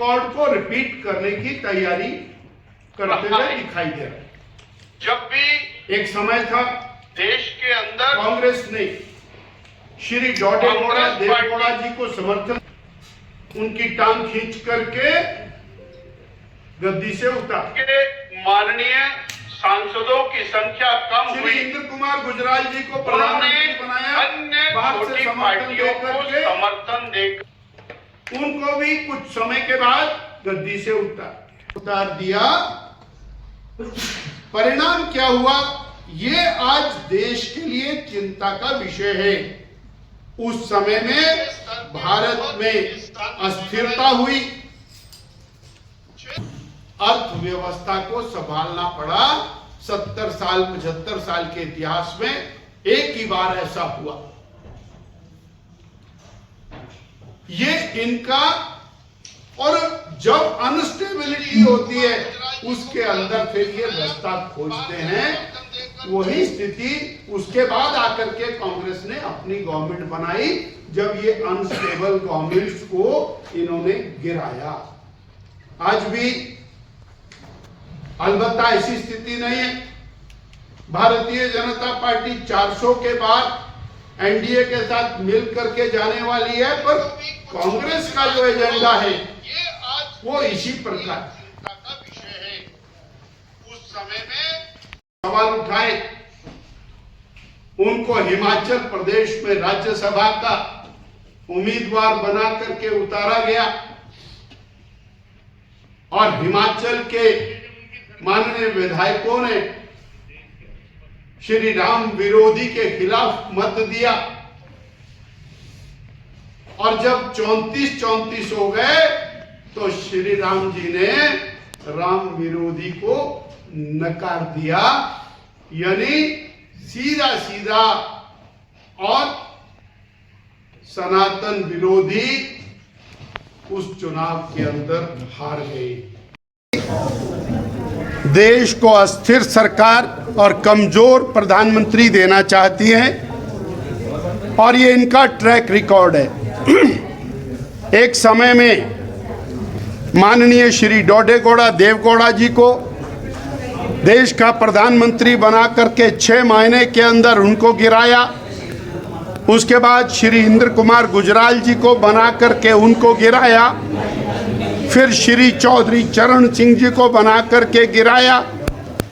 Record को repeat करने की तैयारी करते हुए दिखाई दे रहा है। जब भी एक समय था देश के अंदर कांग्रेस ने श्री डोडेगौड़ा देवगौड़ा जी को समर्थन, उनकी टांग खींच करके गद्दी से उतार के माननीय सांसदों की संख्या कम श्री हुई। इंद्र कुमार गुजराल जी को उन्होंने प्रधानमंत्री बनाया, अन्य बाहर से छोटी समर्थन पार्टियों को देकर समर्थन देकर उनको भी कुछ समय के बाद गद्दी से उतार दिया। परिणाम क्या हुआ, ये आज देश के लिए चिंता का विषय है। उस समय में भारत में अस्थिरता हुई, अर्थव्यवस्था को संभालना पड़ा। 70 साल 75 साल के इतिहास में एक ही बार ऐसा हुआ। ये इनका, और जब अनस्टेबिलिटी होती है उसके अंदर फिर ये रास्ता खोजते हैं। वही स्थिति उसके बाद आकर के कांग्रेस ने अपनी गवर्नमेंट बनाई, जब ये अनस्टेबल गवर्नमेंट्स को इन्होंने गिराया। आज भी अलबत्ता ऐसी स्थिति नहीं है। भारतीय जनता पार्टी 400 के बाद एनडीए के साथ मिल करके जाने वाली है, पर कांग्रेस का जो एजेंडा है वो इसी प्रकार का विषय है। उस समय में सवाल उठाए, उनको हिमाचल प्रदेश में राज्यसभा का उम्मीदवार बना करके उतारा गया और हिमाचल के माननीय विधायकों ने श्री राम विरोधी के खिलाफ मत दिया, और जब 34-34 हो गए तो श्री राम जी ने राम विरोधी को नकार दिया, यानी सीधा सीधा, और सनातन विरोधी उस चुनाव के अंदर हार गए। देश को अस्थिर सरकार और कमजोर प्रधानमंत्री देना चाहती है, और ये इनका ट्रैक रिकॉर्ड है। एक समय में माननीय श्री डोडेगौड़ा देवगौड़ा जी को देश का प्रधानमंत्री बना करके 6 महीने के अंदर उनको गिराया। उसके बाद श्री इंद्र कुमार गुजराल जी को बना करके उनको गिराया। फिर श्री चौधरी चरण सिंह जी को बना करके गिराया,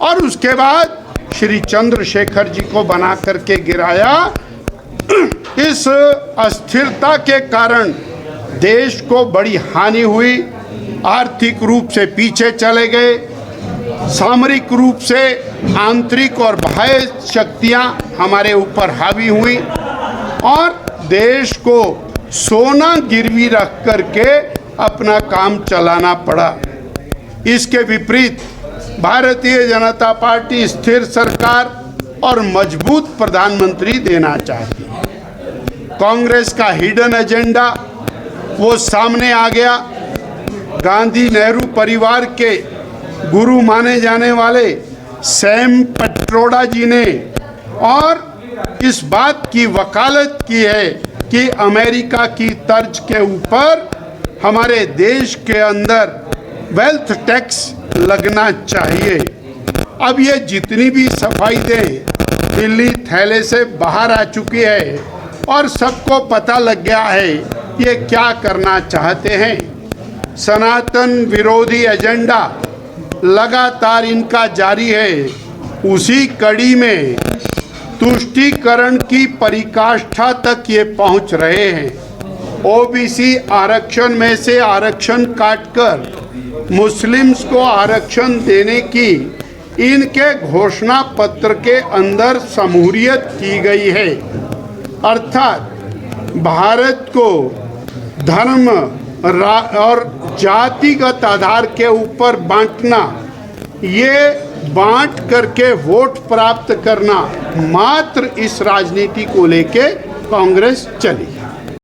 और उसके बाद श्री चंद्रशेखर जी को बना करके गिराया। इस अस्थिरता के कारण देश को बड़ी हानि हुई, आर्थिक रूप से पीछे चले गए, सामरिक रूप से आंतरिक और बाह्य शक्तियां हमारे ऊपर हावी हुई, और देश को सोना गिरवी रख करके अपना काम चलाना पड़ा। इसके विपरीत भारतीय जनता पार्टी स्थिर सरकार और मजबूत प्रधानमंत्री देना चाहती है। कांग्रेस का हिडन एजेंडा वो सामने आ गया। गांधी नेहरू परिवार के गुरु माने जाने वाले सैम पिट्रोडा जी ने और इस बात की वकालत की है कि अमेरिका की तर्ज के ऊपर हमारे देश के अंदर वेल्थ टैक्स लगना चाहिए। अब ये जितनी भी सफाई दे दिल्ली थैले से बाहर आ चुकी है, और सबको पता लग गया है ये क्या करना चाहते हैं। सनातन विरोधी एजेंडा लगातार इनका जारी है। उसी कड़ी में तुष्टीकरण की पराकाष्ठा तक ये पहुंच रहे हैं। ओबीसी आरक्षण में से आरक्षण काटकर मुस्लिम्स को आरक्षण देने की इनके घोषणा पत्र के अंदर समूरियत की गई है। अर्थात भारत को धर्म और जातिगत आधार के ऊपर बांटना, ये बांट करके वोट प्राप्त करना, मात्र इस राजनीति को लेके कांग्रेस चली।